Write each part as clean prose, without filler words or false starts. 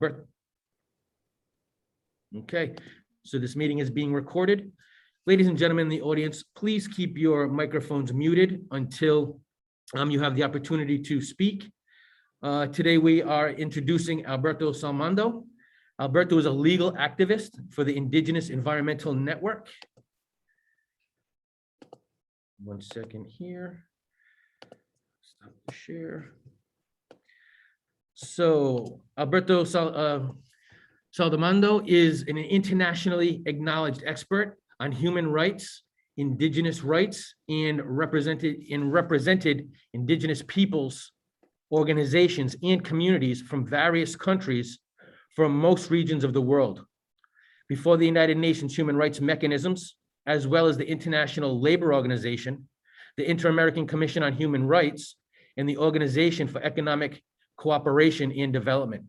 Bert. Okay, so this meeting is being recorded. Ladies and gentlemen in the audience, please keep your microphones muted until you have the opportunity to speak. Today we are introducing Alberto Saldamando. Alberto is a legal activist for the Indigenous Environmental Network. One second here. Stop the share. So Alberto Saldamando is an internationally acknowledged expert on human rights, indigenous rights, and represented indigenous peoples, organizations, and communities from various countries from most regions of the world. Before the United Nations Human Rights Mechanisms, as well as the International Labor Organization, the Inter-American Commission on Human Rights, and the Organization for Economic Cooperation and Development.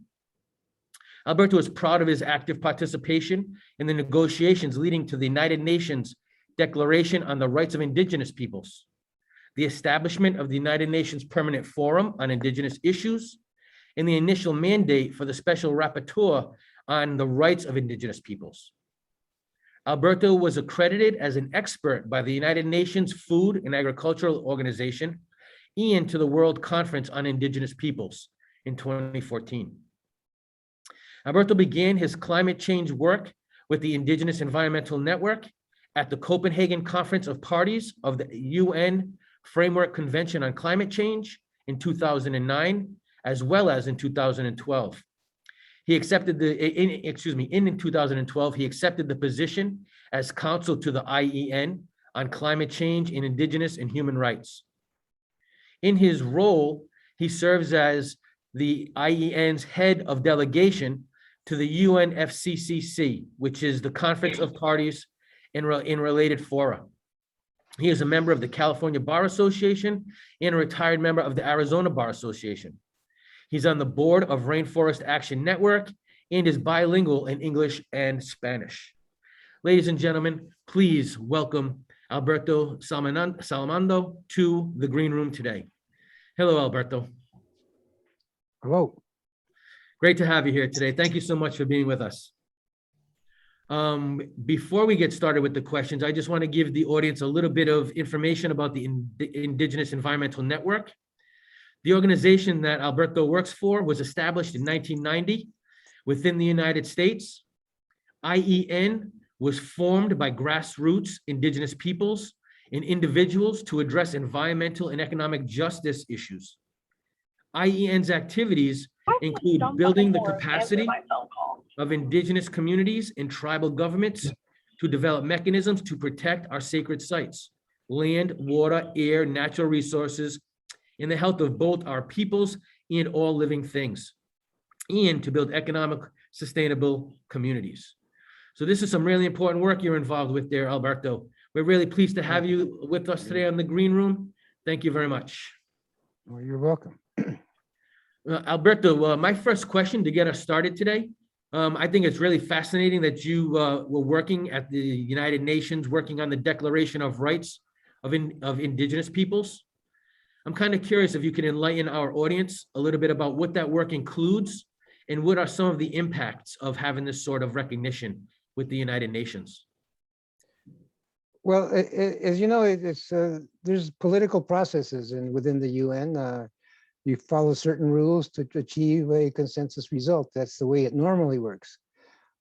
Alberto is proud of his active participation in the negotiations leading to the United Nations Declaration on the Rights of Indigenous Peoples, the establishment of the United Nations Permanent Forum on Indigenous Issues, and the initial mandate for the Special Rapporteur on the Rights of Indigenous Peoples. Alberto was accredited as an expert by the United Nations Food and Agricultural Organization and to the World Conference on Indigenous Peoples in 2014. Alberto began his climate change work with the Indigenous Environmental Network at the Copenhagen Conference of Parties of the UN Framework Convention on Climate Change in 2009, as well as in 2012. He accepted in 2012, he accepted the position as counsel to the IEN on climate change and indigenous and human rights. In his role, he serves as the IEN's head of delegation to the UNFCCC, which is the Conference of Parties in related fora. He is a member of the California Bar Association and a retired member of the Arizona Bar Association. He's on the board of Rainforest Action Network and is bilingual in English and Spanish. Ladies and gentlemen, please welcome Alberto Saldamando to the green room today. Hello, Alberto. Hello. Great to have you here today. Thank you so much for being with us. Before we get started with the questions, I just want to give the audience a little bit of information about the Indigenous Environmental Network. The organization that Alberto works for was established in 1990 within the United States. IEN was formed by grassroots indigenous peoples and individuals to address environmental and economic justice issues. IEN's activities include building the capacity of indigenous communities and tribal governments to develop mechanisms to protect our sacred sites, land, water, air, natural resources, and the health of both our peoples and all living things, and to build economic, sustainable communities. So this is some really important work you're involved with there, Alberto. We're really pleased to have you with us today on the Green Room. Thank you very much. Well, you're welcome. Alberto, my first question to get us started today, I think it's really fascinating that you were working at the United Nations, working on the Declaration of Rights of Indigenous Peoples. I'm kind of curious if you can enlighten our audience a little bit about what that work includes and what are some of the impacts of having this sort of recognition with the United Nations. Well, as you know, there's political processes within the UN. You follow certain rules to achieve a consensus result. That's the way it normally works.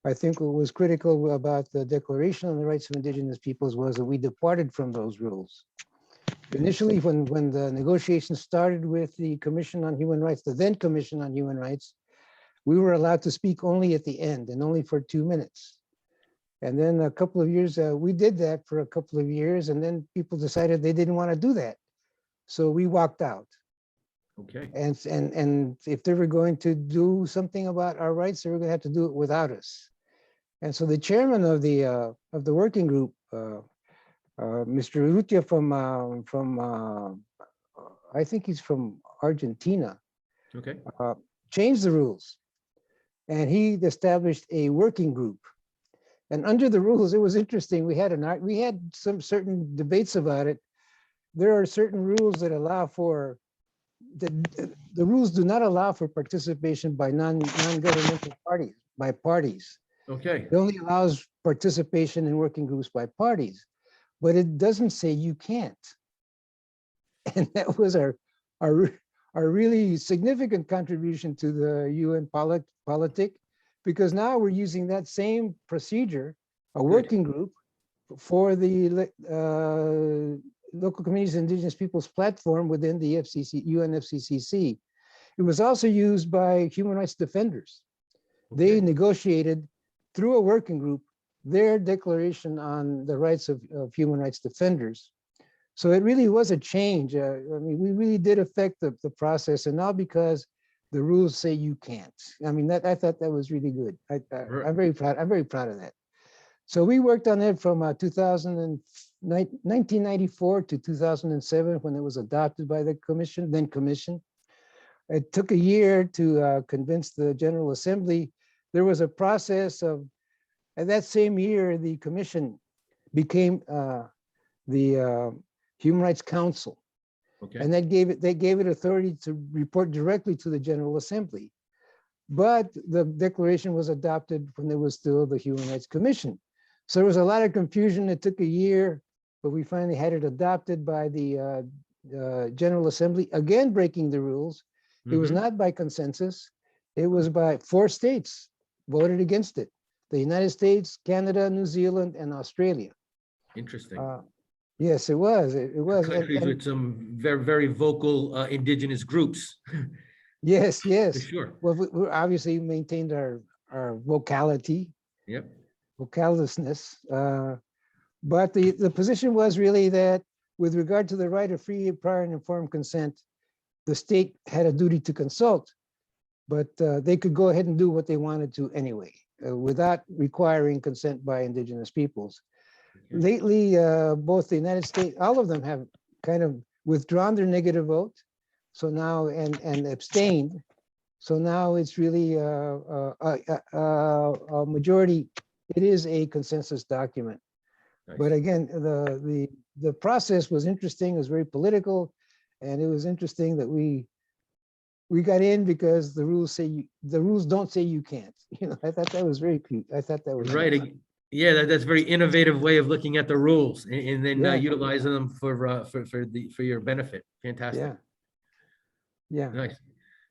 I think what was critical about the Declaration on the Rights of Indigenous Peoples was that we departed from those rules. Initially, when the negotiations started with the Commission on Human Rights, the then Commission on Human Rights, we were allowed to speak only at the end and only for 2 minutes. And then a couple of years, we did that for a couple of years, and then people decided they didn't want to do that. So we walked out. Okay. And if they were going to do something about our rights, they were going to have to do it without us. And so the chairman of the working group, Mr. Urrutia from I think he's from Argentina, Okay. changed the rules, and he established a working group. And under the rules, it was interesting. We had some certain debates about it. There are certain rules that allow for the rules do not allow for participation by non-governmental parties, by parties. Okay, It only allows participation in working groups by parties, but it doesn't say you can't. And that was our, our really significant contribution to the UN politic, because now we're using that same procedure, a working group for the local communities and indigenous peoples platform within the FCC, UNFCCC. It was also used by human rights defenders. They okay. negotiated through a working group their declaration on the rights of human rights defenders. So it really was a change. I mean, we really did affect the process, and not because the rules say you can't. I mean, I thought that was really good. I'm very proud. I'm very proud of that. So we worked on it from 1994 to 2007, when it was adopted by the then commission. It took a year to convince the General Assembly. There was a process of, and that same year, the commission became the Human Rights Council. Okay. And they gave it authority to report directly to the General Assembly. But the declaration was adopted when there was still the Human Rights Commission. So there was a lot of confusion. It took a year, but we finally had it adopted by the General Assembly, again breaking the rules. It was not by consensus. It was by 4 states voted against it: the United States, Canada, New Zealand, and Australia. Interesting. Yes, it was. It was. Countries with some very, very vocal indigenous groups. Yes, For yes. sure. Well, we obviously maintained our vocality, Yep. vocalousness. But the position was really that, with regard to the right of free, prior, and informed consent, the state had a duty to consult, but they could go ahead and do what they wanted to anyway, without requiring consent by indigenous peoples. Okay. Lately, both the United States, all of them have kind of withdrawn their negative vote. So now, and abstained. So now it's really a majority. It is a consensus document. Nice. But again, the process was interesting. It was very political, and it was interesting that we got in because the rules don't say you can't. You know, I thought that was very cute. I thought that was Right. nice. Yeah, that's a very innovative way of looking at the rules, and then Yeah. utilizing them for your benefit. Fantastic. Yeah. Yeah. Nice.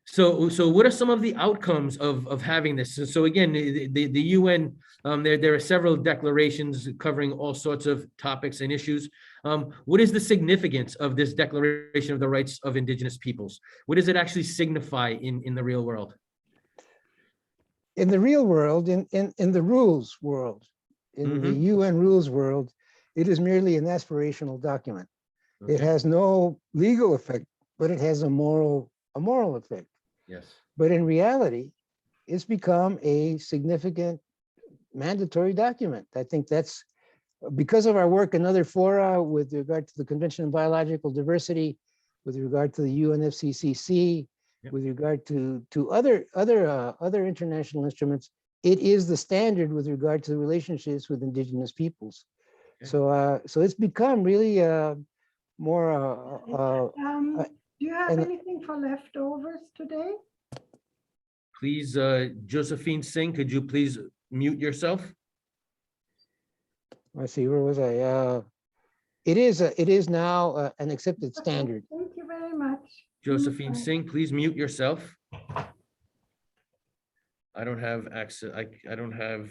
So what are some of the outcomes of having this? So again, the UN, there are several declarations covering all sorts of topics and issues. What is the significance of this Declaration of the Rights of Indigenous Peoples? What does it actually signify in the real world? In the real world, in the rules world, in the UN rules world, it is merely an aspirational document. Okay. It has no legal effect, but it has a moral effect. Yes. But in reality, it's become a significant mandatory document. I think that's because of our work in other fora with regard to the Convention on Biological Diversity, with regard to the UNFCCC, Yep. with regard to other international instruments. It is the standard with regard to the relationships with indigenous peoples. Okay. So it's become really more. Do you have and- anything for leftovers today? Please, Josephine Singh, could you please mute yourself? Let's see, where was I? It is now an accepted Okay, standard. thank you very much. Josephine Okay. Singh, please mute yourself. I don't have access. I don't have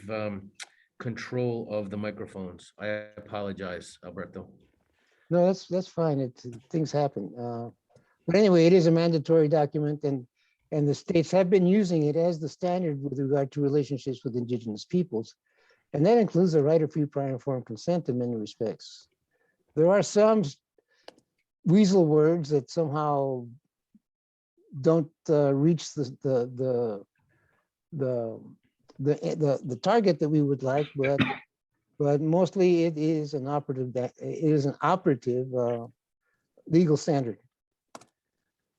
control of the microphones. I apologize, Alberto. No, that's fine. Things happen. But anyway, it is a mandatory document, and the states have been using it as the standard with regard to relationships with indigenous peoples. And that includes the right of free, prior, and informed consent in many respects. There are some weasel words that somehow don't reach the target that we would like, but mostly it is an operative legal standard.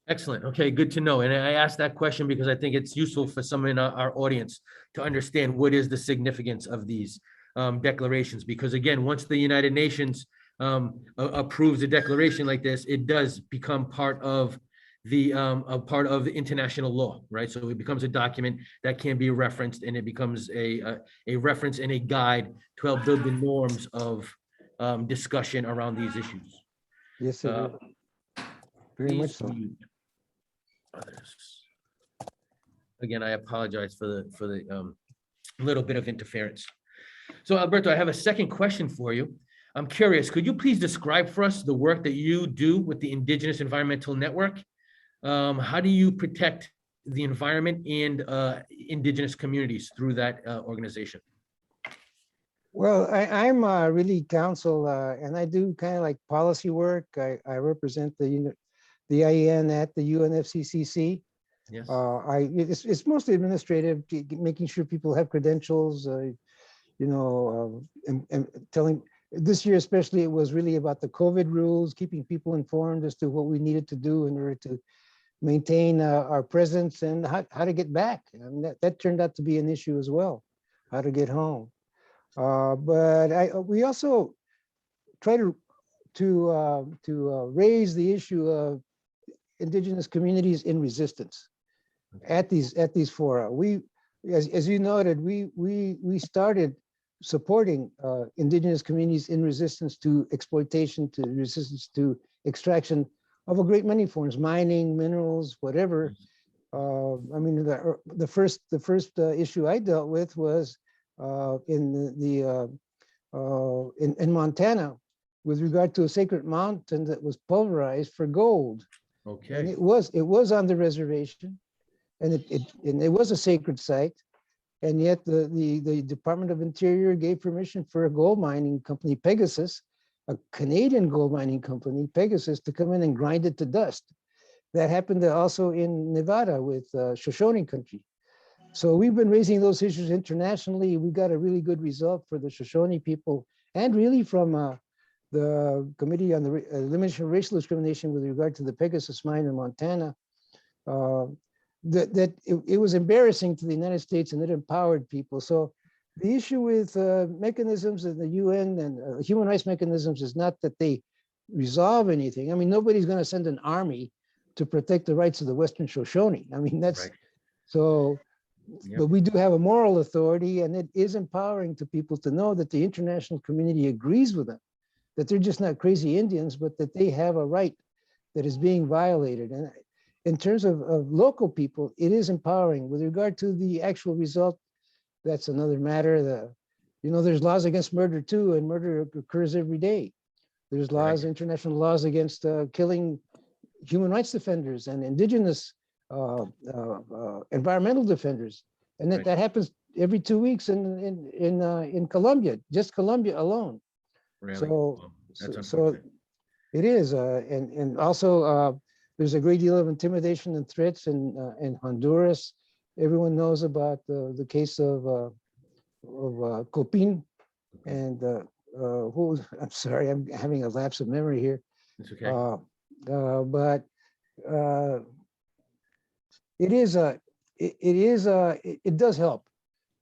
Excellent. Okay, good to know. And I asked that question because I think it's useful for some in our audience to understand what is the significance of these declarations. Because again, once the United Nations approves a declaration like this, it does become part of a part of international law, right? So it becomes a document that can be referenced, and it becomes a reference and a guide to help build the norms of discussion around these issues. Yes, Uh, very much Please so. mute others. Again, I apologize for the little bit of interference. So Alberto, I have a second question for you. I'm curious, could you please describe for us the work that you do with the Indigenous Environmental Network? How do you protect the environment and Indigenous communities through that organization? Well, I'm really counsel, and I do kind of like policy work. I represent the IEN at the UNFCCC. Yes. It's mostly administrative, making sure people have credentials, and telling, this year especially, it was really about the COVID rules, keeping people informed as to what we needed to do in order to maintain our presence and how to get back. And that turned out to be an issue as well, how to get home. But we also try to raise the issue of Indigenous communities in resistance at these fora. As you noted, we started supporting Indigenous communities in resistance to exploitation, to resistance to extraction of a great many forms, mining, minerals, whatever. I mean, the first issue I dealt with was in Montana, with regard to a sacred mountain that was pulverized for gold. And Okay. it was on the reservation, and it was a sacred site. And yet the Department of Interior gave permission for a gold mining company, Pegasus, a Canadian gold mining company, Pegasus, to come in and grind it to dust. That happened also in Nevada with Shoshone country. So we've been raising those issues internationally. We got a really good result for the Shoshone people, and really from the Committee on the Elimination of Racial Discrimination with regard to the Pegasus mine in Montana. That it was embarrassing to the United States, and it empowered people. So the issue with mechanisms in the UN and human rights mechanisms is not that they resolve anything. I mean, nobody's going to send an army to protect the rights of the Western Shoshone. I mean, that's Right. so. Yep. But we do have a moral authority, and it is empowering to people to know that the international community agrees with them, that they're just not crazy Indians, but that they have a right that is being violated. And in terms of local people, it is empowering. With regard to the actual result, that's another matter. There's laws against murder too, and murder occurs every day. There's laws, Right. international laws against killing human rights defenders and Indigenous environmental defenders, and Right. that happens every 2 weeks in Colombia, just Colombia alone. Really? So, Well, that's so unfortunate. it is, and also there's a great deal of intimidation and threats in Honduras. Everyone knows about the case of Copin, and I'm sorry, I'm having a lapse of memory here. It's okay. But it does help.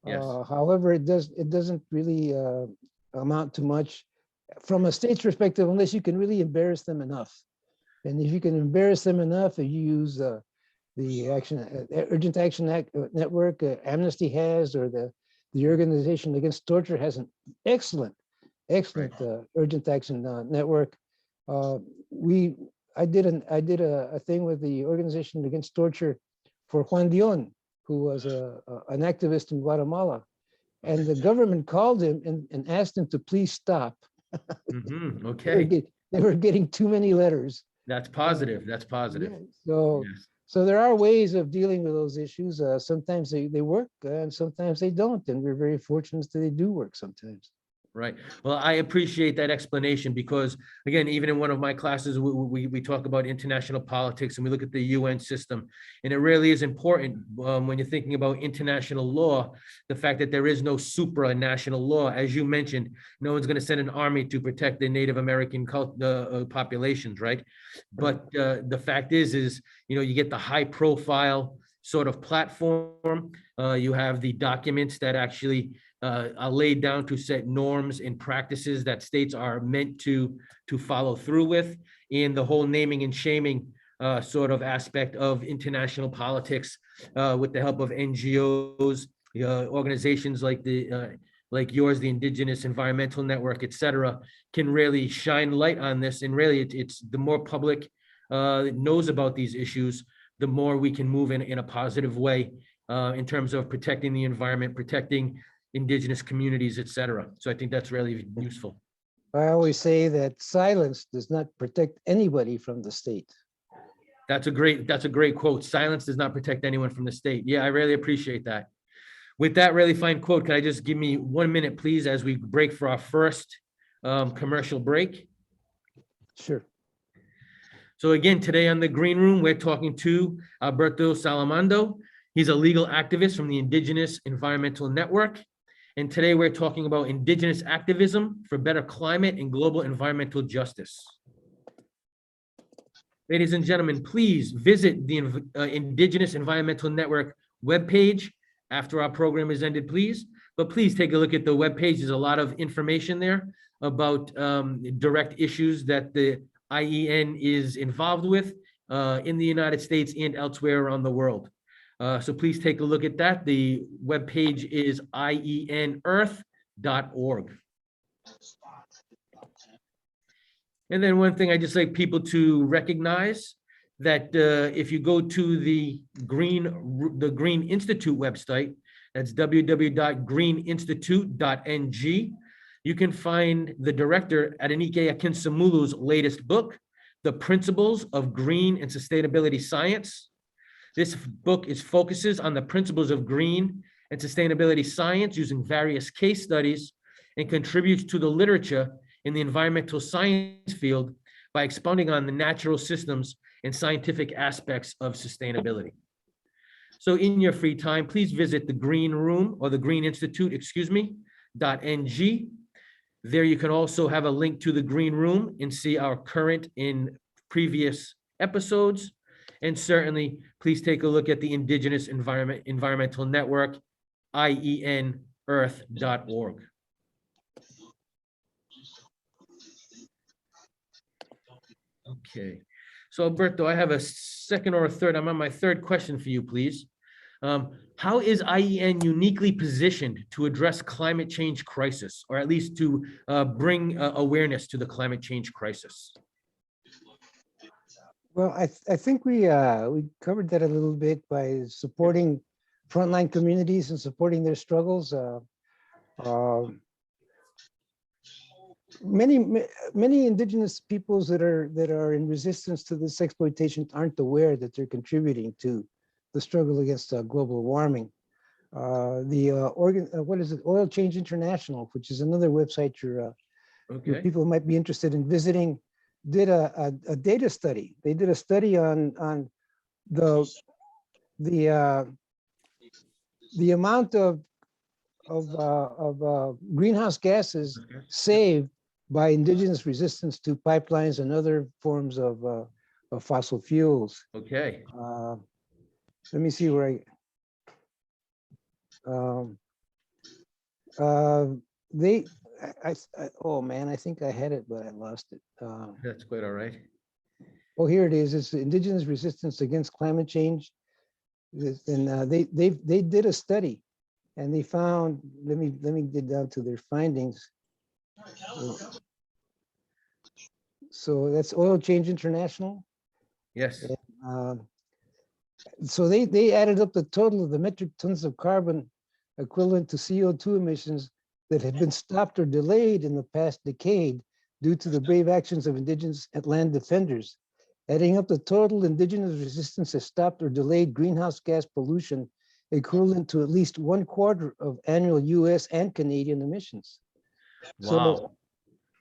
Yes. However, it doesn't really amount to much from a state's perspective, unless you can really embarrass them enough. And if you can embarrass them enough, if you use the Urgent Action Network, Amnesty has, or the Organization Against Torture has an excellent Urgent Action Network. I did a thing with the Organization Against Torture for Juan Dion, who was an activist in Guatemala, and the government called him and asked him to please stop. Mhm. Okay. They were getting too many letters. That's positive. That's positive. Yeah, Yes. so there are ways of dealing with those issues. Sometimes they work, and sometimes they don't, and we're very fortunate that they do work sometimes. Right. Well, I appreciate that explanation because, again, even in one of my classes, we talk about international politics and we look at the UN system. And it really is important when you're thinking about international law, the fact that there is no supranational law. As you mentioned, no one's going to send an army to protect the Native American populations, right? But the fact is, you get the high profile sort of platform. You have the documents that actually are laid down to set norms and practices that states are meant to follow through with, and the whole naming and shaming sort of aspect of international politics with the help of NGOs, organizations like yours, the Indigenous Environmental Network, et cetera, can really shine light on this. And really, it's the more public knows about these issues, the more we can move in a positive way in terms of protecting the environment, protecting Indigenous communities, et cetera. So I think that's really useful. I always say that silence does not protect anybody from the state. That's a great quote. Silence does not protect anyone from the state. Yeah, I really appreciate that. With that really fine quote, can I just give me 1 minute, please, as we break for our first commercial break? Sure. So again, today on the Green Room, we're talking to Alberto Saldamando. He's a legal activist from the Indigenous Environmental Network. And today we're talking about Indigenous activism for better climate and global environmental justice. Ladies and gentlemen, please visit the Indigenous Environmental Network webpage after our program is ended, please. But please take a look at the webpage. There's a lot of information there about direct issues that the IEN is involved with in the United States and elsewhere around the world. So please take a look at that. The webpage is ienearth.org. And then one thing I just like people to recognize that if you go to the Green Institute website, that's www.greeninstitute.ng, you can find the director, Adenike Akinsamulu's latest book, The Principles of Green and Sustainability Science. This book focuses on the principles of green and sustainability science using various case studies and contributes to the literature in the environmental science field by expounding on the natural systems and scientific aspects of sustainability. So in your free time, please visit the Green Room or the Green Institute, .ng. There you can also have a link to the Green Room and see our current and previous episodes. And certainly, please take a look at the Indigenous Environmental Network, ienearth.org. Okay, so Alberto, I have a second or a third. I'm on my third question for you, please. How is IEN uniquely positioned to address climate change crisis, or at least to bring awareness to the climate change crisis? Well, I think we covered that a little bit by supporting frontline communities and supporting their struggles. Many indigenous peoples that are in resistance to this exploitation aren't aware that they're contributing to the struggle against global warming. What is it? Oil Change International, which is another website your people might be interested in visiting, did a data study. They did a study on the amount of greenhouse gases saved by indigenous resistance to pipelines and other forms of fossil fuels. Okay. Let me see where oh man, I think I had it, but I lost it. That's quite all right. Oh, here it is. It's Indigenous Resistance Against Climate Change. And they did a study, and they found. Let me get down to their findings. So that's Oil Change International. Yes. So they added up the total of the metric tons of carbon equivalent to CO2 emissions that had been stopped or delayed in the past decade due to the brave actions of indigenous land defenders. Adding up the total indigenous resistance has stopped or delayed greenhouse gas pollution equivalent to at least 1/4 of annual US and Canadian emissions. Wow. So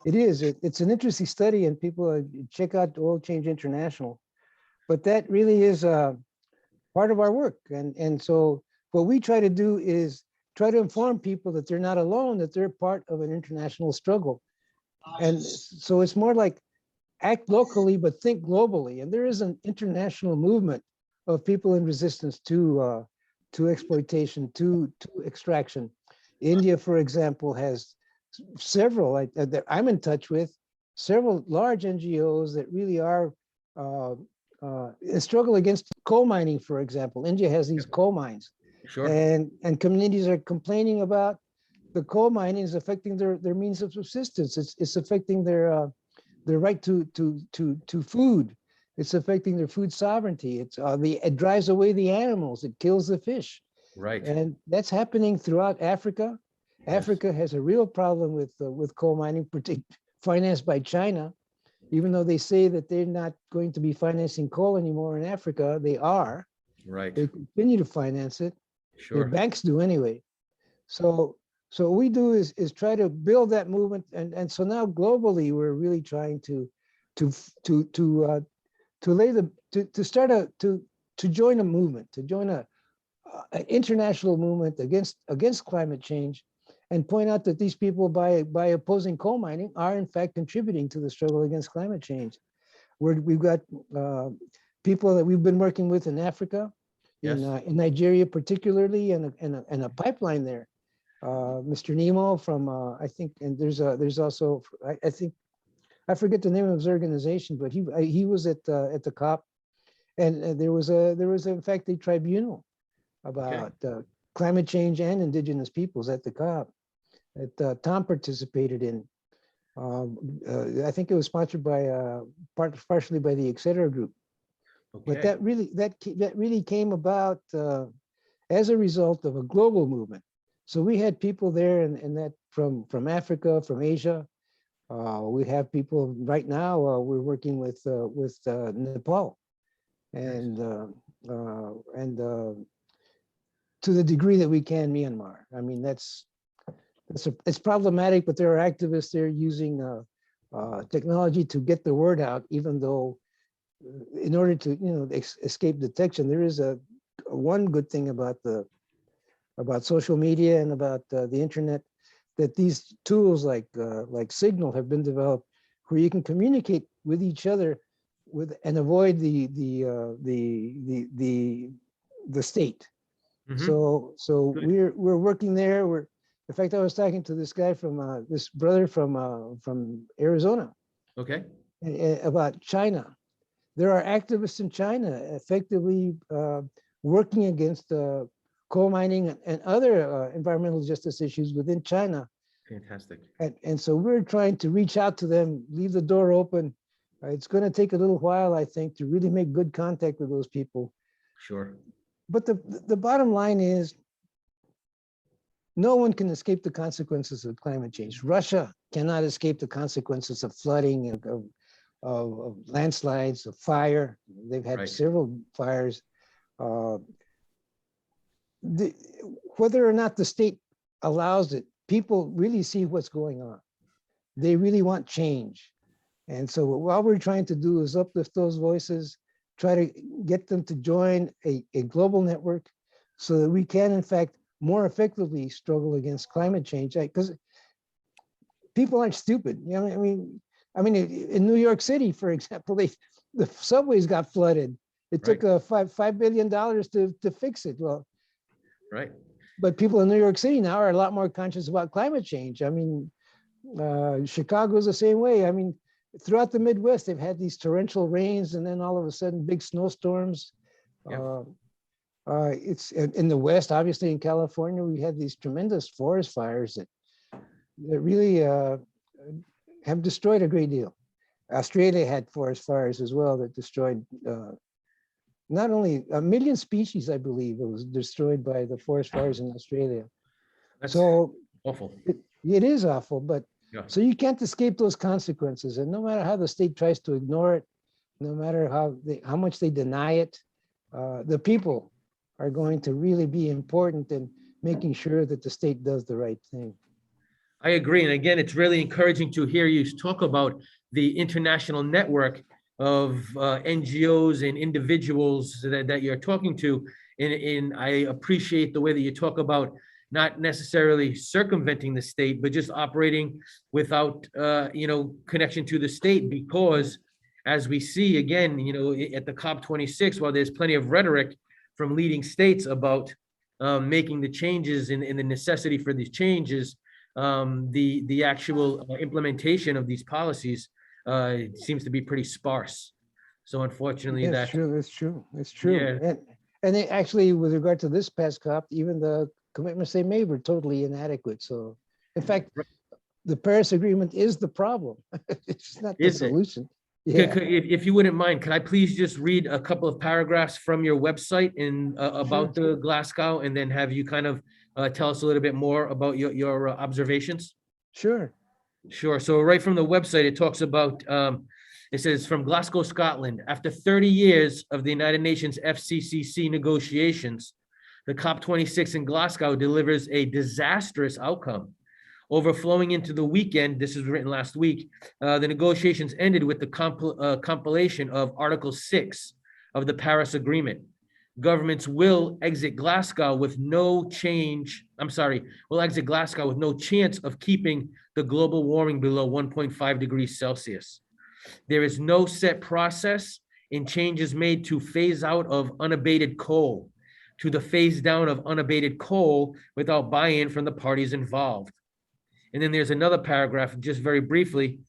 it is, it's an interesting study, and people check out Oil Change International. But that really is part of our work. And so what we try to do is try to inform people that they're not alone, that they're part of an international struggle. And so it's more like act locally, but think globally. And there is an international movement of people in resistance to exploitation, to extraction. India, for example, has several, that I'm in touch with, several large NGOs that really are a struggle against coal mining, for example. India has these coal mines, Sure. and communities are complaining about the coal mining is affecting their means of subsistence. It's affecting their right to food. It's affecting their food sovereignty. It drives away the animals. It kills the fish, Right. and that's happening throughout Africa. Yes. Africa has a real problem with coal mining, financed by China. Even though they say that they're not going to be financing coal anymore in Africa, they are. Right. They continue to finance it. Their Sure. banks do anyway. So what we do is try to build that movement, and so now globally we're really trying to lay the to start to join a movement, to join an international movement against climate change, and point out that these people, by opposing coal mining, are in fact contributing to the struggle against climate change. We've got people that we've been working with in Africa, Yes. in Nigeria particularly, and a pipeline there. Mr. Nemo from I think, and there's also I think I forget the name of his organization, but he was at the COP, and there was in fact a tribunal about climate change and indigenous peoples at the COP that Tom participated in. I think it was sponsored by partially by the Etc. Group. But Okay. that really came about as a result of a global movement. So we had people there, and that from Africa, from Asia. We have people right now. We're working with Nepal, and to the degree that we can, Myanmar. I mean, it's problematic, but there are activists there using technology to get the word out, even though in order to escape detection, there is one good thing about social media and about the internet, that these tools like Signal have been developed, where you can communicate with each other and avoid the state. Mhm. So Good. we're working there. In fact, I was talking to this guy this brother from Arizona Okay. about China. There are activists in China effectively working against coal mining and other environmental justice issues within China. Fantastic. And so we're trying to reach out to them, leave the door open. It's going to take a little while, I think, to really make good contact with those people. Sure. But the bottom line is, no one can escape the consequences of climate change. Russia cannot escape the consequences of flooding, of landslides, of fire. They've had Right. several fires. Whether or not the state allows it, people really see what's going on. They really want change. And so what we're trying to do is uplift those voices, try to get them to join a global network so that we can, in fact, more effectively struggle against climate change. Because people aren't stupid. I mean, in New York City, for example, the subways got flooded. It took $5 billion to fix it. Well, Right. but people in New York City now are a lot more conscious about climate change. I mean, Chicago's the same way. I mean, throughout the Midwest, they've had these torrential rains, and then all of a sudden, big snowstorms. Yep. It's in the West, obviously in California, we had these tremendous forest fires that really have destroyed a great deal. Australia had forest fires as well that destroyed not only 1 million species, I believe, it was destroyed by the forest fires in Australia. That's So awful. it is awful, but Yeah. so you can't escape those consequences. And no matter how the state tries to ignore it, no matter how much they deny it, the people are going to really be important in making sure that the state does the right thing. I agree. And again, it's really encouraging to hear you talk about the international network of NGOs and individuals that you're talking to. And I appreciate the way that you talk about not necessarily circumventing the state, but just operating without, connection to the state. Because as we see again, at the COP26, while there's plenty of rhetoric from leading states about making the changes and the necessity for these changes, the actual implementation of these policies seems to be pretty sparse. So unfortunately, It's that, true, it's true, it's true. yeah, And they actually, with regard to this past COP, even the commitments they made were totally inadequate. So in fact, the Paris Agreement is the problem. It's not the is it? solution. Yeah, If you wouldn't mind, could I please just read a couple of paragraphs from your website in about the Glasgow, and then have you kind of tell us a little bit more about your observations? sure. Sure. So right from the website, it talks about, it says from Glasgow, Scotland, after 30 years of the United Nations FCCC negotiations, the COP26 in Glasgow delivers a disastrous outcome. Overflowing into the weekend, this was written last week, the negotiations ended with the compilation of Article 6 of the Paris Agreement. Governments will exit Glasgow with no change. Will exit Glasgow with no chance of keeping the global warming below 1.5 degrees Celsius. There is no set process, and changes made to phase out of unabated coal, to the phase down of unabated coal without buy-in from the parties involved. And then there's another paragraph, just very briefly.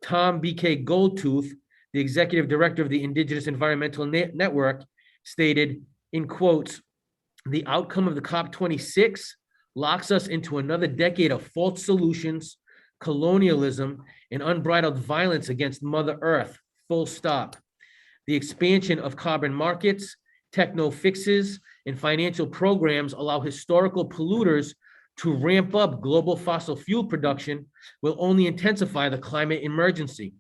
Tom B.K. Goldtooth, the executive director of the Indigenous Environmental Network, stated, in quotes, the outcome of the COP26 locks us into another decade of false solutions, colonialism, and unbridled violence against Mother Earth, full stop. The expansion of carbon markets, techno fixes, and financial programs allow historical polluters to ramp up global fossil fuel production will only intensify the climate emergency.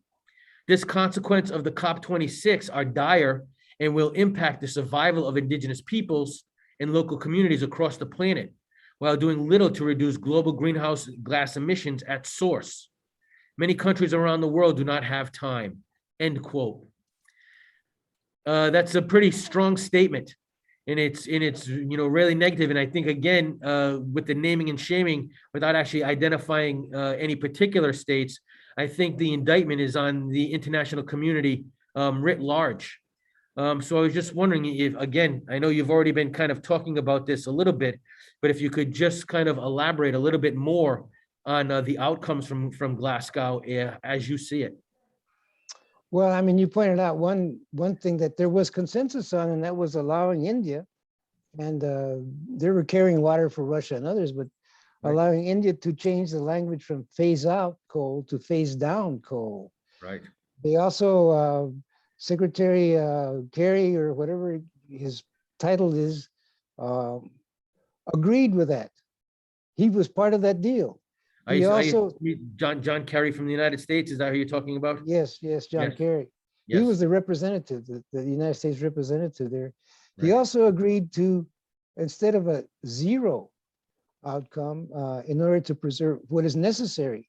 This consequence of the COP26 are dire and will impact the survival of indigenous peoples and local communities across the planet, while doing little to reduce global greenhouse gas emissions at source. Many countries around the world do not have time, end quote. That's a pretty strong statement. And it's really negative. And I think, again, with the naming and shaming, without actually identifying any particular states, I think the indictment is on the international community writ large. So I was just wondering if, again, I know you've already been kind of talking about this a little bit, but if you could just kind of elaborate a little bit more on the outcomes from Glasgow as you see it. Well, I mean, you pointed out one thing that there was consensus on, and that was allowing India, and they were carrying water for Russia and others, but Right. allowing India to change the language from phase out coal to phase down coal. Right. They also, Secretary Kerry, or whatever his title is, agreed with that. He was part of that deal. He I used also, to meet John Kerry from the United States. Is that who you're talking about? yes, John Yes. Kerry. He Yes. was the representative, the United States representative there. He Right. also agreed to, instead of a zero outcome, in order to preserve what is necessary,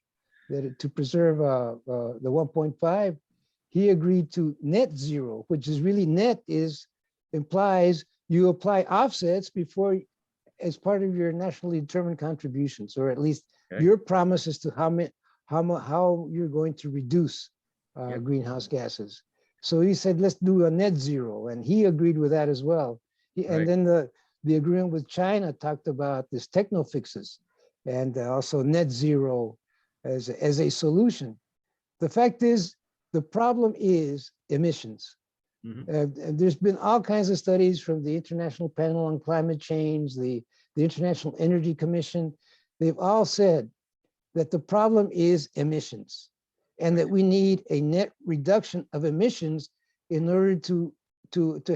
to preserve the 1.5, he agreed to net zero, which is really net implies you apply offsets before, as part of your nationally determined contributions, or at least Okay. your promises to how you're going to reduce Yep. greenhouse gases. So he said, let's do a net zero, and he agreed with that as well. Right. And then the agreement with China talked about this techno fixes, and also net zero as a solution. The fact is, the problem is emissions. Mhm. And there's been all kinds of studies from the International Panel on Climate Change, the International Energy Commission. They've all said that the problem is emissions, and that we need a net reduction of emissions in order to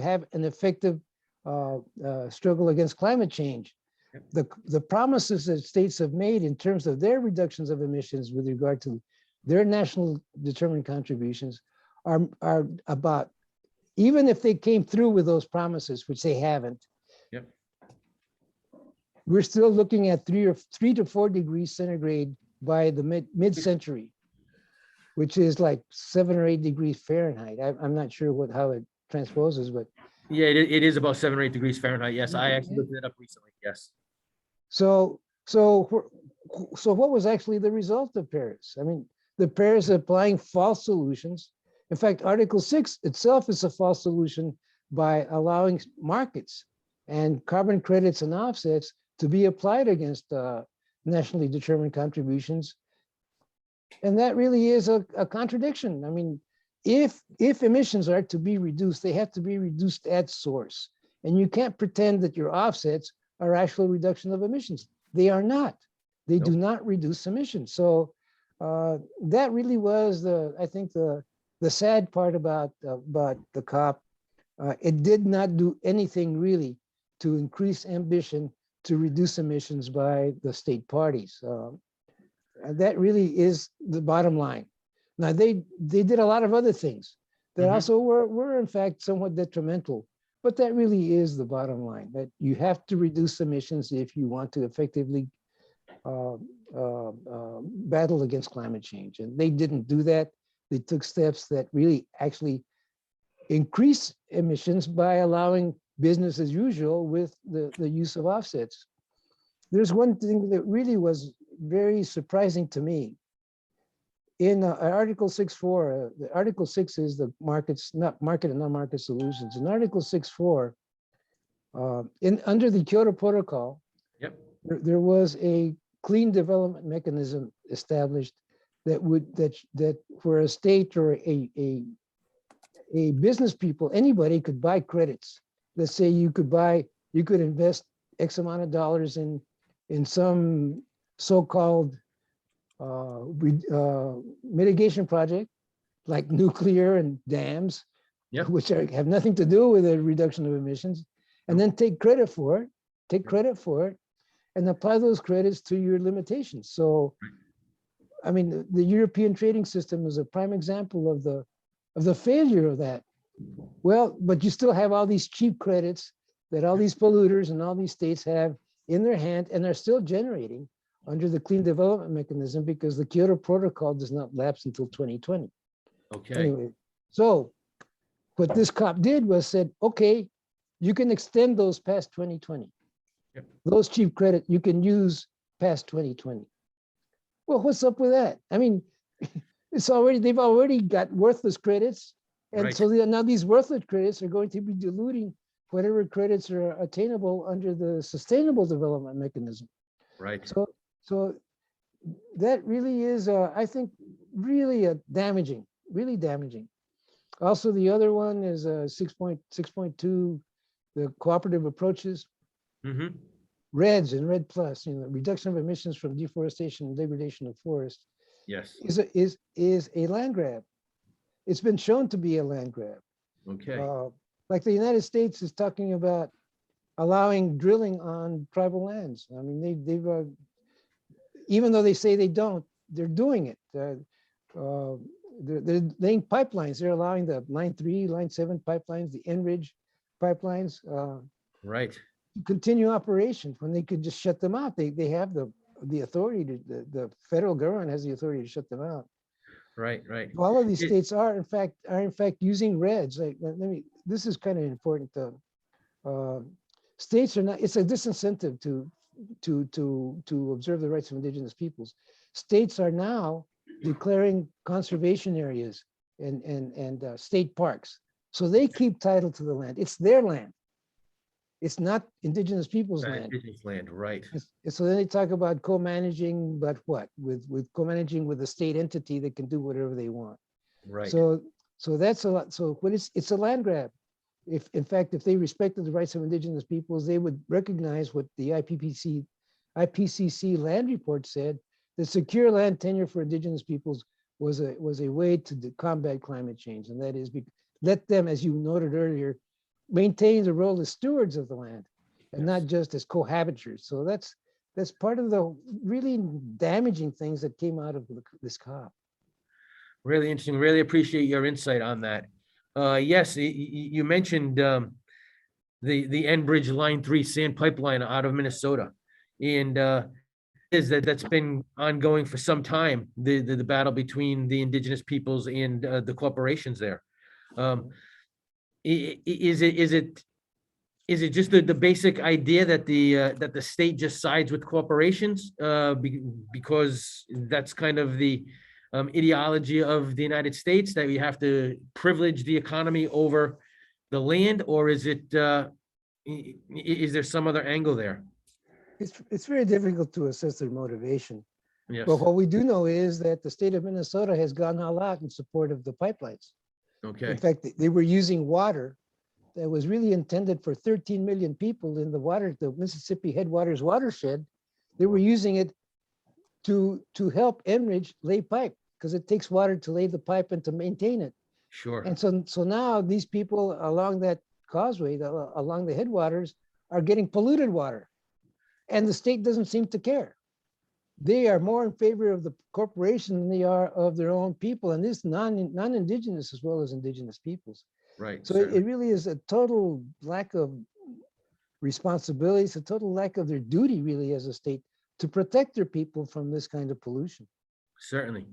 have an effective struggle against climate change. The promises that states have made in terms of their reductions of emissions with regard to their national determined contributions are about, even if they came through with those promises, which they haven't, Yep. we're still looking at 3 to 4 degrees centigrade by the mid-century, which is like 7 or 8 degrees Fahrenheit. I'm not sure how it transposes, but Yeah, it is about 7 or 8 degrees Fahrenheit. Yes, I actually looked it up recently. Yes. so what was actually the result of Paris? I mean, the Paris applying false solutions. In fact, Article 6 itself is a false solution by allowing markets and carbon credits and offsets to be applied against nationally determined contributions. And that really is a contradiction. I mean, if emissions are to be reduced, they have to be reduced at source. And you can't pretend that your offsets are actual reduction of emissions. They are not. They do not reduce emissions. So that really was I think the sad part about the COP. It did not do anything really to increase ambition to reduce emissions by the state parties. And that really is the bottom line. Now they did a lot of other things that also were in fact somewhat detrimental, but that really is the bottom line, that you have to reduce emissions if you want to effectively battle against climate change. And they didn't do that. They took steps that really actually increase emissions by allowing business as usual with the use of offsets. There's one thing that really was very surprising to me. In Article 6.4, the Article 6 is the markets, not market and non-market solutions. In Article 6.4, under the Kyoto Protocol, there was a clean development mechanism established that where a state or a business people, anybody could buy credits. Let's say you could invest X amount of dollars in some so-called mitigation project, like nuclear and dams, which have nothing to do with the reduction of emissions, and then take credit for it, and apply those credits to your limitations. So, I mean, the European trading system is a prime example of the failure of that. Well, but you still have all these cheap credits that all these polluters and all these states have in their hand, and are still generating under the clean development mechanism, because the Kyoto Protocol does not lapse until 2020. Okay. Anyway, so what this COP did was said, okay, you can extend those past 2020. Those cheap credit you can use past 2020. Well, what's up with that? I mean, they've already got worthless credits. And so now these worthless credits are going to be diluting whatever credits are attainable under the sustainable development mechanism. Right. So that really is, I think, really damaging, really damaging. Also, the other one is 6.2, the cooperative approaches. REDS and RED Plus, reduction of emissions from deforestation and degradation of forests. Yes. Is a land grab. It's been shown to be a land grab. Okay. Like the United States is talking about allowing drilling on tribal lands. I mean, they've even though they say they don't, they're doing it. They're laying pipelines. They're allowing the Line 3, Line 7 pipelines, the Enridge pipelines. Right. Continue operation when they could just shut them out. They have the authority to, the federal government has the authority to shut them out. Right. All of these states are in fact using REDS. Like, this is kind of important. States are not, it's a disincentive to observe the rights of indigenous peoples. States are now declaring conservation areas and state parks. So they keep title to the land. It's their land. It's not indigenous people's land. Indigenous land, right. So then they talk about co-managing, but what? With co-managing with a state entity that can do whatever they want. Right. So that's a lot. So when it's a land grab. If in fact, if they respected the rights of indigenous peoples, they would recognize what the IPCC land report said, that secure land tenure for indigenous peoples was a way to combat climate change. And that is, let them, as you noted earlier, maintain the role as stewards of the land and not just as cohabitors. So that's part of the really damaging things that came out of this COP. Really interesting. Really appreciate your insight on that. Yes, you mentioned the Enbridge Line 3 sand pipeline out of Minnesota, and that's been ongoing for some time. The battle between the indigenous peoples and the corporations there. Is it just the basic idea that the state just sides with corporations because that's kind of the ideology of the United States, that we have to privilege the economy over the land, or is there some other angle there? It's very difficult to assess their motivation. Yes. But what we do know is that the state of Minnesota has gone all out in support of the pipelines. Okay, In fact, they were using water that was really intended for 13 million people in the Mississippi Headwaters watershed. They were using it to help Enbridge lay pipe because it takes water to lay the pipe and to maintain it. sure. And so now these people along that causeway, along the headwaters, are getting polluted water. And the state doesn't seem to care. They are more in favor of the corporation than they are of their own people, and this non-Indigenous as well as Indigenous peoples. Right, So it certainly. really is a total lack of responsibility. It's a total lack of their duty, really, as a state, to protect their people from this kind of pollution. Certainly.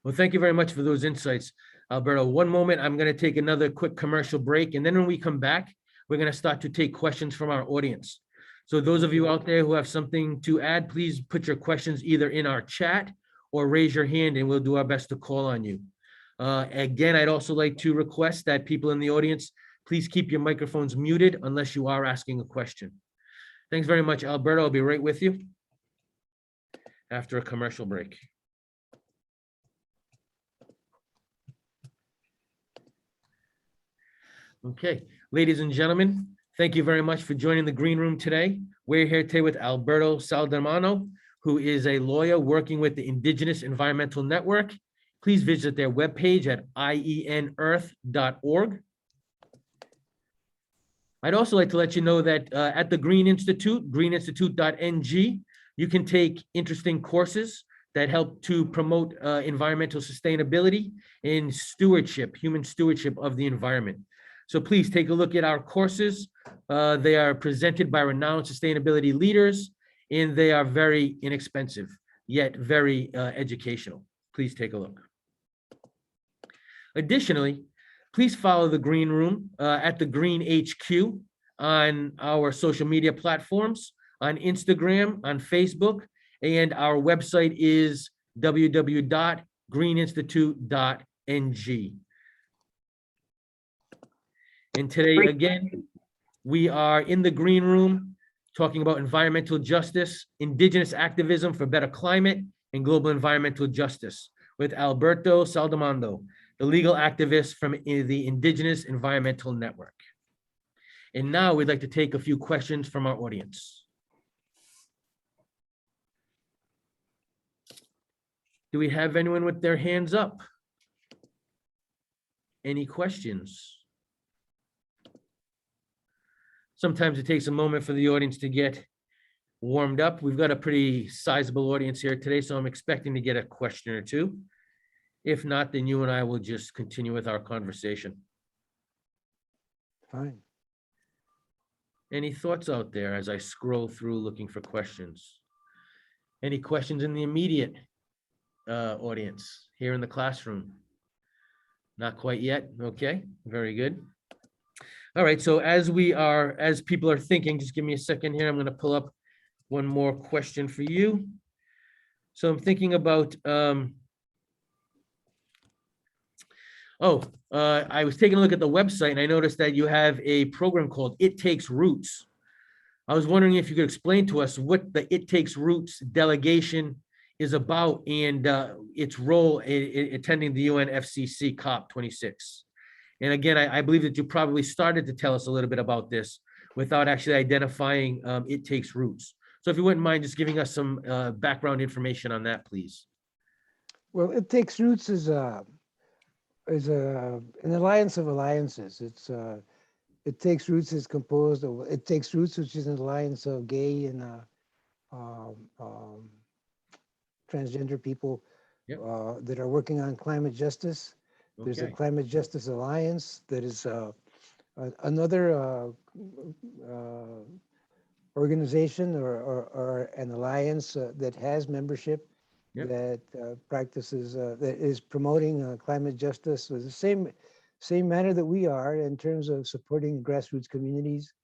Well, thank you very much for those insights, Alberto. One moment, I'm going to take another quick commercial break, and then when we come back, we're going to start to take questions from our audience. So those of you out there who have something to add, please put your questions either in our chat or raise your hand, and we'll do our best to call on you. Again, I'd also like to request that people in the audience, please keep your microphones muted unless you are asking a question. Thanks very much, Alberto. I'll be right with you after a commercial break. Okay, ladies and gentlemen, thank you very much for joining the Green Room today. We're here today with Alberto Saldamando, who is a lawyer working with the Indigenous Environmental Network. Please visit their webpage at ienearth.org. I'd also like to let you know that at the Green Institute, greeninstitute.ng, you can take interesting courses that help to promote environmental sustainability and stewardship, human stewardship of the environment. So please take a look at our courses. They are presented by renowned sustainability leaders, and they are very inexpensive, yet very educational. Please take a look. Additionally, please follow the Green Room at the Green HQ on our social media platforms, on Instagram, on Facebook, and our website is www.greeninstitute.ng. And today, again, we are in the Green Room talking about environmental justice, Indigenous activism for better climate, and global environmental justice with Alberto Saldamando, the legal activist from the Indigenous Environmental Network. And now we'd like to take a few questions from our audience. Do we have anyone with their hands up? Any questions? Sometimes it takes a moment for the audience to get warmed up. We've got a pretty sizable audience here today, so I'm expecting to get a question or two. If not, then you and I will just continue with our conversation. Fine. Any thoughts out there as I scroll through looking for questions? Any questions in the immediate audience here in the classroom? Not quite yet. Okay, very good. All right, so as people are thinking, just give me a second here. I'm going to pull up one more question for you. So I'm thinking about, I was taking a look at the website and I noticed that you have a program called It Takes Roots. I was wondering if you could explain to us what the It Takes Roots delegation is about and its role in attending the UNFCCC COP26. And again, I believe that you probably started to tell us a little bit about this without actually identifying It Takes Roots. So if you wouldn't mind just giving us some background information on that, please. Well, It Takes Roots is an alliance of alliances. It Takes Roots is composed of It Takes Roots, which is an alliance of gay and transgender people that are working on climate justice. There's a Climate Justice Alliance that is another organization or an alliance that has membership that practices, that is promoting climate justice with the same manner that we are in terms of supporting grassroots communities.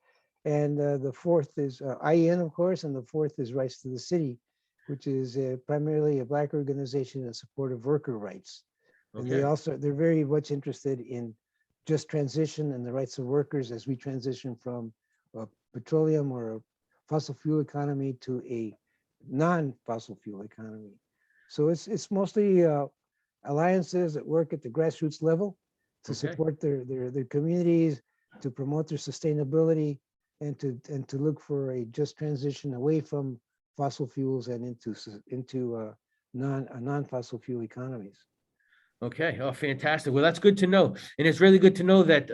And the fourth is IEN, of course, and the fourth is Rights to the City, which is primarily a Black organization in support of worker rights. And they're very much interested in just transition and the rights of workers as we transition from a petroleum or a fossil fuel economy to a non-fossil fuel economy. So it's mostly alliances that work at the grassroots level to Okay. support their communities, to promote their sustainability, and to look for a just transition away from fossil fuels and into non-fossil fuel economies. Okay, oh, fantastic. Well, that's good to know. And it's really good to know that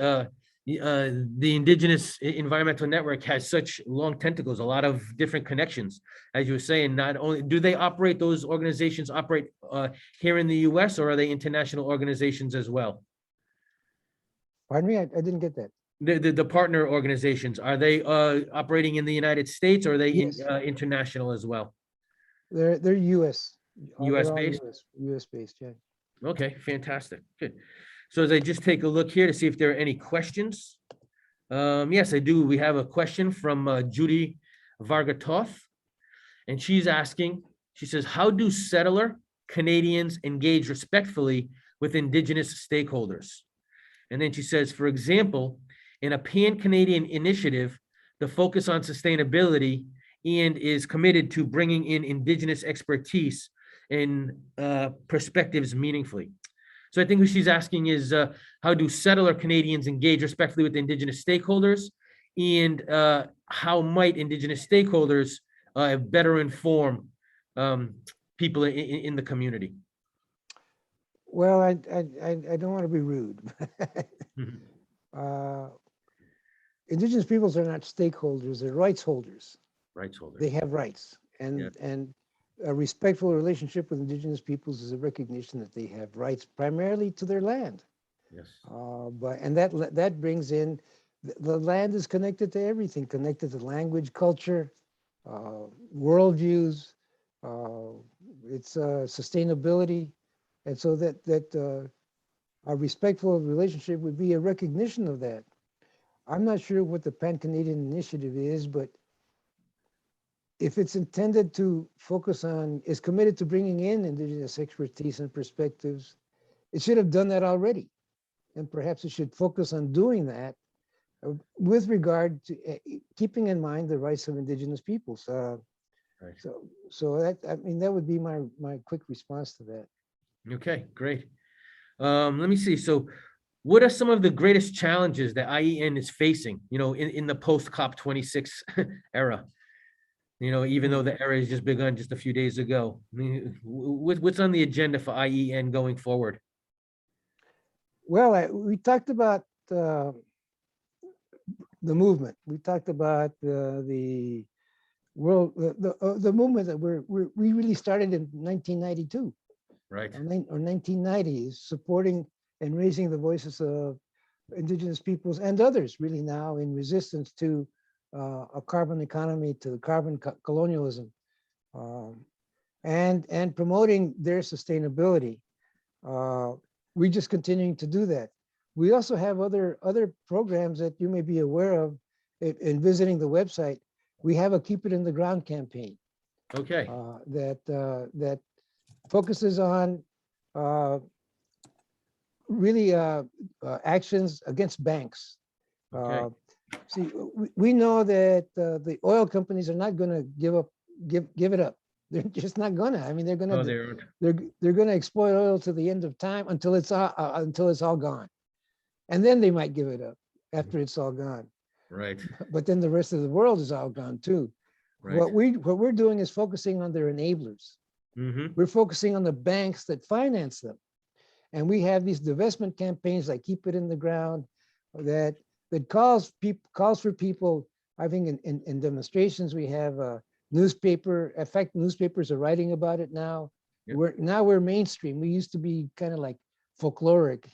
the Indigenous Environmental Network has such long tentacles, a lot of different connections. As you were saying, not only do they operate, those organizations operate here in the US, or are they international organizations as well? Pardon me, I didn't get that. The partner organizations, are they operating in the United States, or are they Yes. international as well? They're US. US They're all based? US based, yeah. Okay, fantastic. Good. So as I just take a look here to see if there are any questions. Yes, I do. We have a question from Judy Vargatoth. And she's asking, she says, how do settler Canadians engage respectfully with Indigenous stakeholders? And then she says, for example, in a pan-Canadian initiative, the focus on sustainability and is committed to bringing in Indigenous expertise and perspectives meaningfully. So I think what she's asking is, how do settler Canadians engage respectfully with Indigenous stakeholders, and how might Indigenous stakeholders better inform people in the community? Well, I don't want to be rude. Mhm. Indigenous peoples are not stakeholders, they're rights holders. Rights holders. They have rights, Yeah. and a respectful relationship with Indigenous peoples is a recognition that they have rights primarily to their land. Yes. And that brings in the land is connected to everything, connected to language, culture, worldviews, it's sustainability, and so that a respectful relationship would be a recognition of that. I'm not sure what the Pan-Canadian Initiative is, but if it's intended to focus on, is committed to bringing in Indigenous expertise and perspectives, it should have done that already. And perhaps it should focus on doing that with regard to keeping in mind the rights of Indigenous peoples. Right. So that, I mean, that would be my quick response to that. Okay, great. Let me see. So what are some of the greatest challenges that IEN is facing, in the post COP26 era? Even though the era has just begun just a few days ago. I mean, what's on the agenda for IEN going forward? Well, we talked about the movement. We talked about the world, the movement that we really started in 1992. Right. Or 1990, supporting and raising the voices of Indigenous peoples and others really now in resistance to a carbon economy, to carbon colonialism, and promoting their sustainability. We're just continuing to do that. We also have other programs that you may be aware of in visiting the website. We have a Keep It in the Ground campaign. Okay. That focuses on really actions against banks. Okay. See, we know that the oil companies are not going to give it up. They're just not gonna. I mean, they're gonna they're gonna exploit oil to the end of time until it's all gone, and then they might give it up after it's all gone. Right. But then the rest of the world is all gone too. Right. What we're doing is focusing on their enablers. Mm-hmm. We're focusing on the banks that finance them, and we have these divestment campaigns like Keep It in the Ground, that calls for people. I think in demonstrations we have newspaper. In fact, newspapers are writing about it now. Yep. We're mainstream. We used to be kind of like folkloric,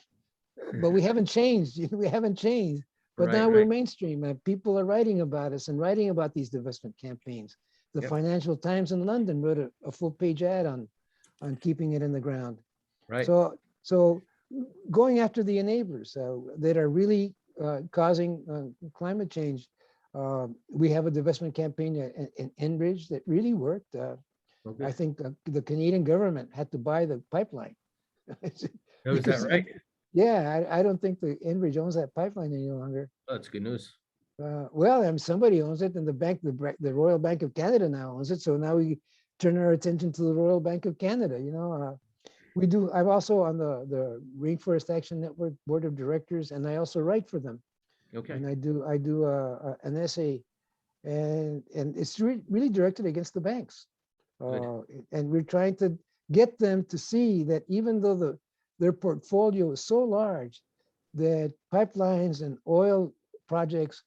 but we haven't changed. We haven't changed. But Right, now we're right. mainstream. People are writing about us and writing about these divestment campaigns. The Yep. Financial Times in London wrote a full-page ad on keeping it in the ground. Right. So going after the enablers that are really causing climate change. We have a divestment campaign in Enbridge that really worked. Okay. I think the Canadian government had to buy the pipeline. Oh, is that because, right? Yeah, I don't think the Enbridge owns that pipeline any longer. Oh, that's good news. Well, somebody owns it, and the Royal Bank of Canada now owns it. So now we turn our attention to the Royal Bank of Canada. We do. I'm also on the Rainforest Action Network Board of Directors, and I also write for them. Okay, And I do an essay, and it's really directed against the banks. Good. And we're trying to get them to see that even though their portfolio is so large, that pipelines and oil projects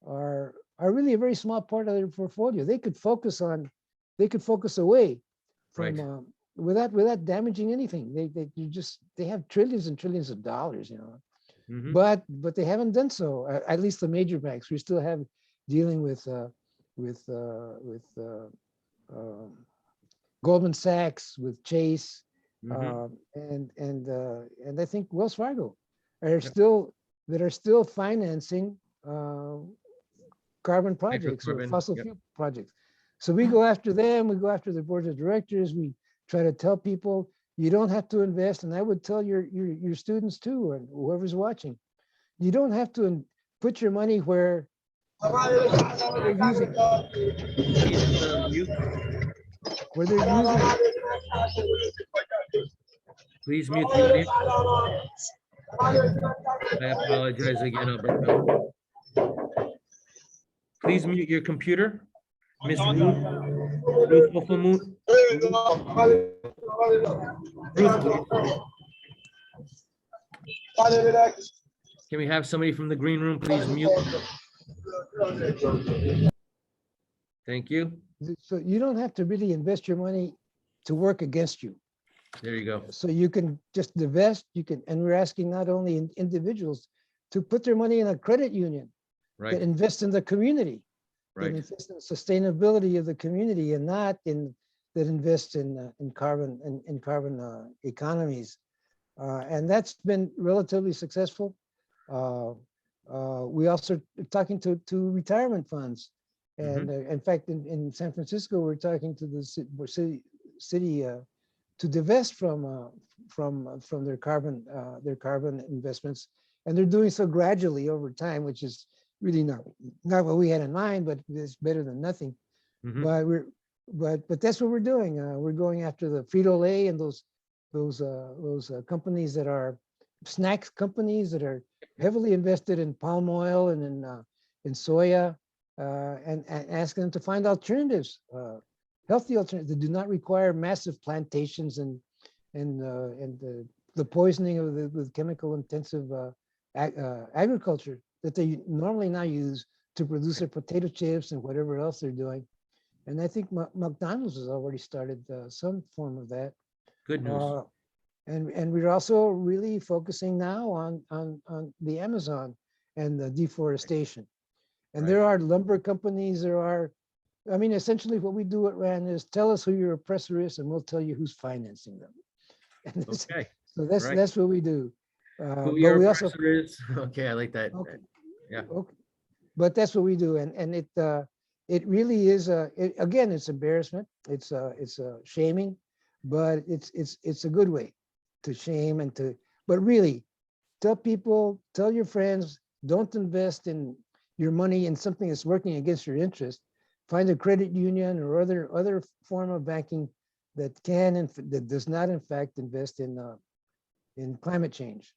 are really a very small part of their portfolio. They could focus away from Right. without damaging anything. They have trillions and trillions of dollars, Mhm. but they haven't done so. At least the major banks. We still have dealing with Goldman Sachs, with Chase, Mhm. and I think Wells Fargo are Yep. still financing carbon projects or Hydrocarbon. fossil Yep. fuel projects. So we go after them. We go after the board of directors. We try to tell people you don't have to invest, and I would tell your students too, and whoever's watching, you don't have to put your money where they're using Please, mute. where they're using it. Please mute your mute. I apologize again, Alberto. Please mute your computer. Miss Ruth. Ruth Hofelmuth. Ruth, please. Can we have somebody from the green room, please mute? Thank you. So you don't have to really invest your money to work against you. There you go. So you can just divest, and we're asking not only individuals to put their money in a credit union that Right, invest in the community, that right. invest in sustainability of the community, and not that invest in carbon economies. And that's been relatively successful. We also are talking to retirement funds. And in fact, in San Francisco, we're talking to the city to divest from their carbon investments, and they're doing so gradually over time, which is really not what we had in mind, but it's better than nothing. Mhm. But that's what we're doing. We're going after the Frito-Lay and those companies that are snacks companies that are heavily invested in palm oil and in soya, and asking them to find alternatives, healthy alternatives that do not require massive plantations and the poisoning of with chemical intensive agriculture that they normally now use to produce their potato chips and whatever else they're doing. And I think McDonald's has already started some form of that. Good news. And we're also really focusing now on the Amazon and the deforestation. And Right. there are lumber companies, essentially what we do at RAND is tell us who your oppressor is and we'll tell you who's financing them. And Okay. so Right. that's what we do. Who But your we also, oppressor is? Okay, I like that. okay, Yeah. okay. But that's what we do. And it really is again, it's embarrassment. It's shaming, but it's a good way to shame but really tell your friends, don't invest in your money in something that's working against your interest. Find a credit union or other form of banking that that does not in fact invest in climate change.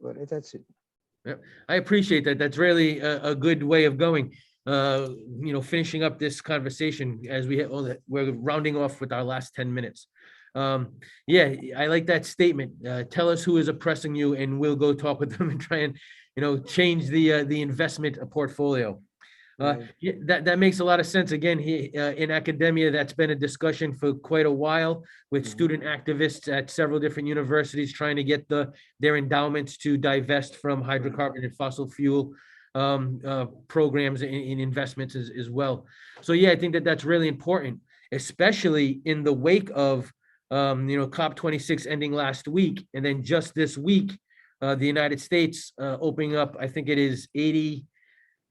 But that's it. Yep. I appreciate that. That's really a good way of going. Finishing up this conversation as we're rounding off with our last 10 minutes. Yeah, I like that statement. Tell us who is oppressing you and we'll go talk with them and try and, change the investment portfolio. Right. Yeah, that makes a lot of sense. Again, in academia, that's been a discussion for quite a while with Mhm. student activists at several different universities trying to get their endowments to divest from hydrocarbon and fossil fuel programs in investments as well. So yeah, I think that's really important, especially in the wake of COP26 ending last week, and then just this week, the United States opening up, I think it is 80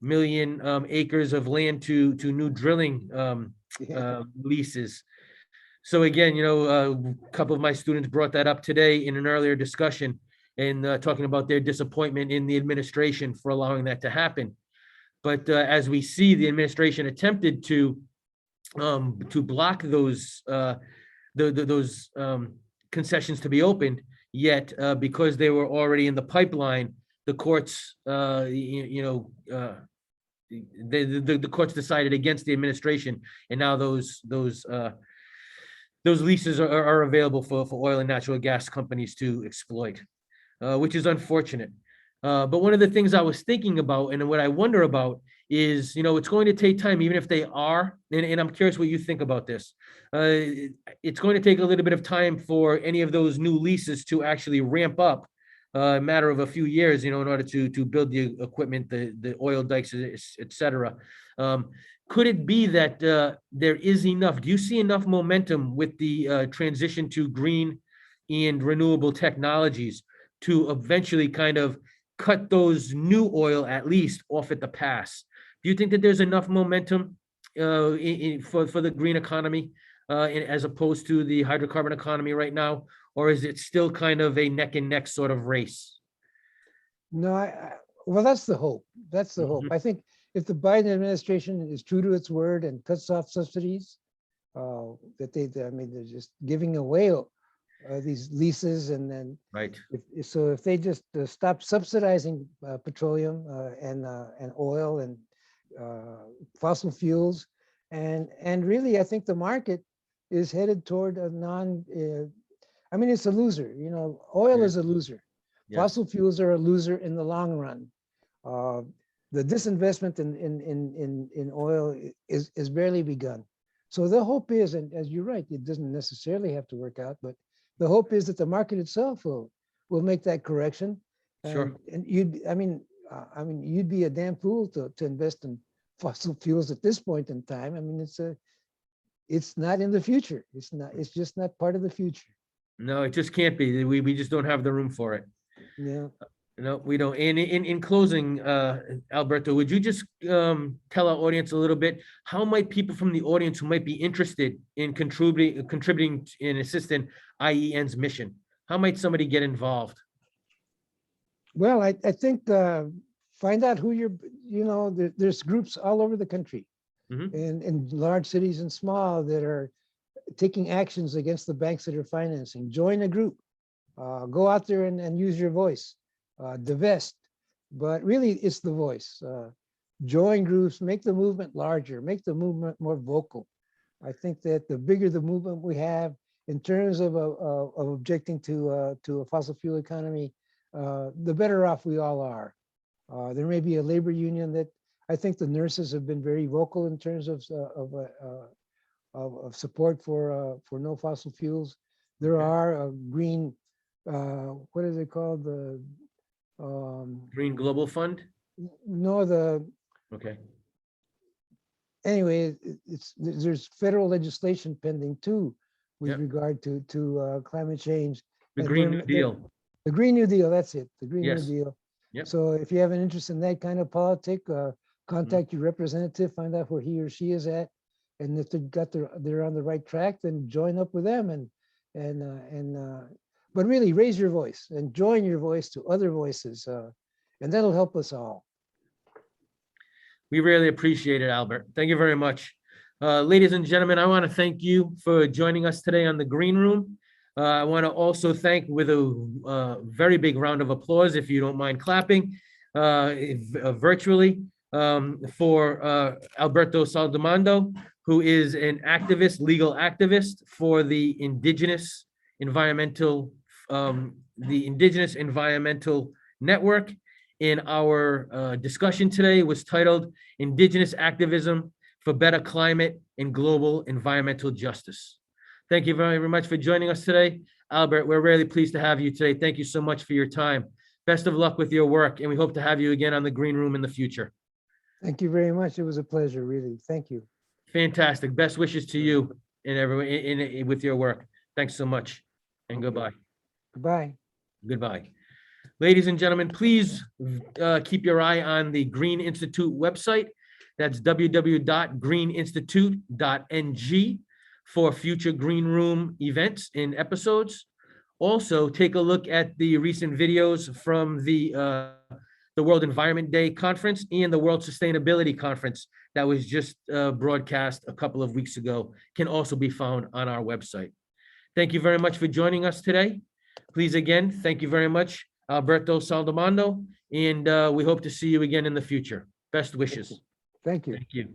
million acres of land to new drilling Yeah. leases. So again, a couple of my students brought that up today in an earlier discussion and talking about their disappointment in the administration for allowing that to happen. But as we see, the administration attempted to block those concessions to be opened, yet because they were already in the pipeline, the courts, the courts decided against the administration, and now those leases are available for oil and natural gas companies to exploit, which is unfortunate. But one of the things I was thinking about, and what I wonder about, is, it's going to take time, even if they are, and I'm curious what you think about this. It's going to take a little bit of time for any of those new leases to actually ramp up, a matter of a few years, in order to build the equipment, the oil dikes, et cetera. Could it be that there is enough? Do you see enough momentum with the transition to green and renewable technologies to eventually kind of cut those new oil, at least, off at the pass? Do you think that there's enough momentum for the green economy as opposed to the hydrocarbon economy right now? Or is it still kind of a neck and neck sort of race? No, well, that's the hope. That's the hope. I think if the Biden administration is true to its word and cuts off subsidies, they're just giving away these leases, and then Right. If they just stop subsidizing petroleum and oil and fossil fuels, and really, I think the market is headed toward a it's a loser. Oil is a loser. Yeah. Fossil fuels are a loser in the long run. The disinvestment in oil is barely begun. So the hope is, and as you're right, it doesn't necessarily have to work out, but the hope is that the market itself will make that correction. Sure. And you'd be a damn fool to invest in fossil fuels at this point in time. It's not in the future. It's just not part of the future. No, it just can't be. We just don't have the room for it. Yeah. No, we don't. And in closing, Alberto, would you just tell our audience a little bit, how might people from the audience who might be interested in contributing and assisting IEN's mission, how might somebody get involved? Well, I think find out who there's groups all over the country, Mhm. in large cities and small, that are taking actions against the banks that are financing. Join a group, go out there and use your voice, divest, but really it's the voice. Join groups, make the movement larger, make the movement more vocal. I think that the bigger the movement we have in terms of objecting to a fossil fuel economy, the better off we all are. There may be a labor union that, I think the nurses have been very vocal in terms of support for no fossil fuels. There Okay. are green, what is it called? The Green Global Fund? Okay. Anyway, there's federal legislation pending too with Yep. regard to climate change. The And Green they're- New Deal. The Green New Deal, that's it, the Green New Yes. Deal. Yep. So if you have an interest in that kind of politic, contact your representative, find out where he or she is at. And if they're on the right track, then join up with them but really raise your voice and join your voice to other voices. And that'll help us all. We really appreciate it, Albert. Thank you very much. Ladies and gentlemen, I want to thank you for joining us today on the Green Room. I want to also thank, with a very big round of applause, if you don't mind clapping, virtually, for Alberto Saldamando, who is an activist, legal activist for the Indigenous Environmental Network. In our discussion today was titled Indigenous Activism for Better Climate and Global Environmental Justice. Thank you very much for joining us today. Albert, we're really pleased to have you today. Thank you so much for your time. Best of luck with your work, and we hope to have you again on the Green Room in the future. Thank you very much. It was a pleasure, really. Thank you. Fantastic. Best wishes to you and everyone with your work. Thanks so much, and goodbye. Goodbye. Goodbye. Ladies and gentlemen, please keep your eye on the Green Institute website. That's www.greeninstitute.ng for future Green Room events and episodes. Also, take a look at the recent videos from the World Environment Day Conference and the World Sustainability Conference that was just broadcast a couple of weeks ago. Can also be found on our website. Thank you very much for joining us today. Please, again, thank you very much, Alberto Saldamando, and we hope to see you again in the future. Best wishes. Thank you. Thank you.